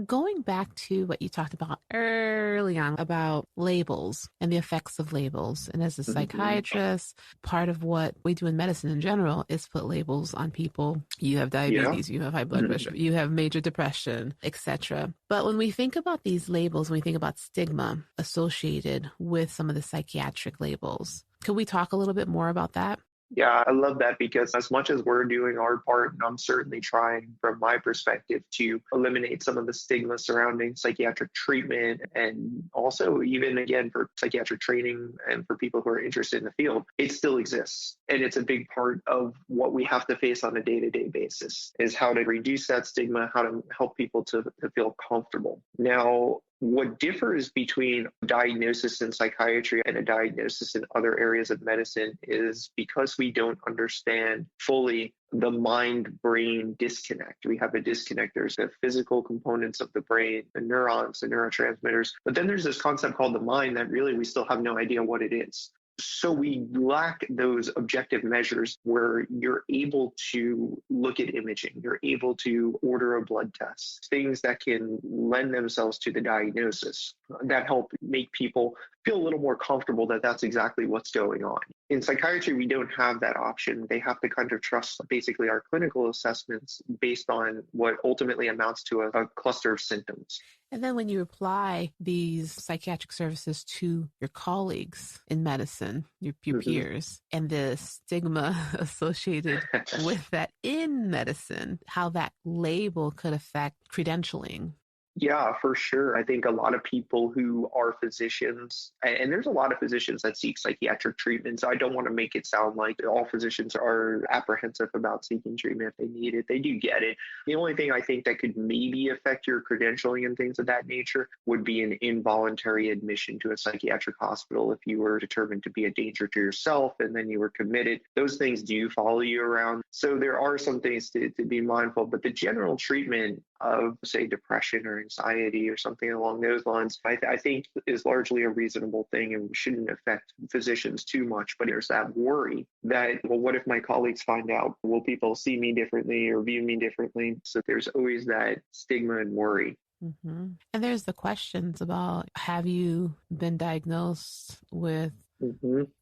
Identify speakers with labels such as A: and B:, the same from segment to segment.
A: going back to what you talked about early on about labels and the effects of labels. And as a psychiatrist, part of what we do in medicine in general is put labels on people. You have diabetes, you have high blood pressure, you have major depression, etc. But when we think about these labels, when we think about stigma associated with some of the psychiatric labels, could we talk a little bit more about that?
B: Yeah, I love that, because as much as we're doing our part, and I'm certainly trying from my perspective to eliminate some of the stigma surrounding psychiatric treatment, and also even again for psychiatric training and for people who are interested in the field, it still exists. And it's a big part of what we have to face on a day-to-day basis, is how to reduce that stigma, how to help people to feel comfortable. Now, what differs between a diagnosis in psychiatry and a diagnosis in other areas of medicine is because we don't understand fully the mind-brain disconnect. We have a disconnect. There's the physical components of the brain, the neurons, the neurotransmitters, but then there's this concept called the mind that really we still have no idea what it is. So we lack those objective measures where you're able to look at imaging, you're able to order a blood test, things that can lend themselves to the diagnosis that help make people feel a little more comfortable that that's exactly what's going on. In psychiatry, we don't have that option. They have to kind of trust basically our clinical assessments based on what ultimately amounts to a cluster of symptoms.
A: And then when you apply these psychiatric services to your colleagues in medicine, your peers, and the stigma associated with that in medicine, how that label could affect credentialing.
B: Yeah, for sure. I think a lot of people who are physicians, and there's a lot of physicians that seek psychiatric treatment, so I don't want to make it sound like all physicians are apprehensive about seeking treatment if they need it. They do get it. The only thing I think that could maybe affect your credentialing and things of that nature would be an involuntary admission to a psychiatric hospital if you were determined to be a danger to yourself and then you were committed. Those things do follow you around. So there are some things to be mindful, but the general treatment of, say, depression or anxiety or something along those lines, I think is largely a reasonable thing and shouldn't affect physicians too much. But there's that worry that, well, what if my colleagues find out? Will people see me differently or view me differently? So there's always that stigma and worry.
A: And there's the questions about, have you been diagnosed with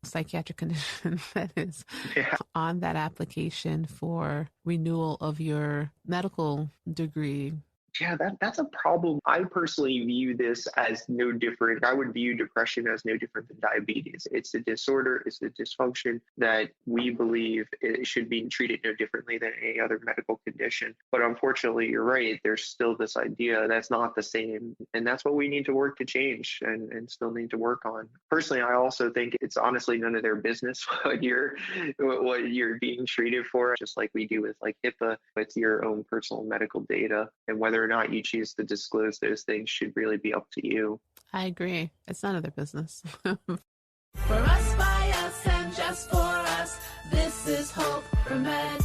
A: psychiatric condition that is on that application for renewal of your medical degree?
B: Yeah, that's a problem. I personally view this as no different. I would view depression as no different than diabetes. It's a disorder, it's a dysfunction that we believe it should be treated no differently than any other medical condition. But unfortunately, you're right, there's still this idea that's not the same. And that's what we need to work to change and still need to work on. Personally, I also think it's honestly none of their business what you're being treated for, just like we do with like HIPAA. It's your own personal medical data, and whether or not you choose to disclose those things should really be up to you.
A: I agree. It's none of their business.
C: For us, by us, and just for us, this is Hope for Med.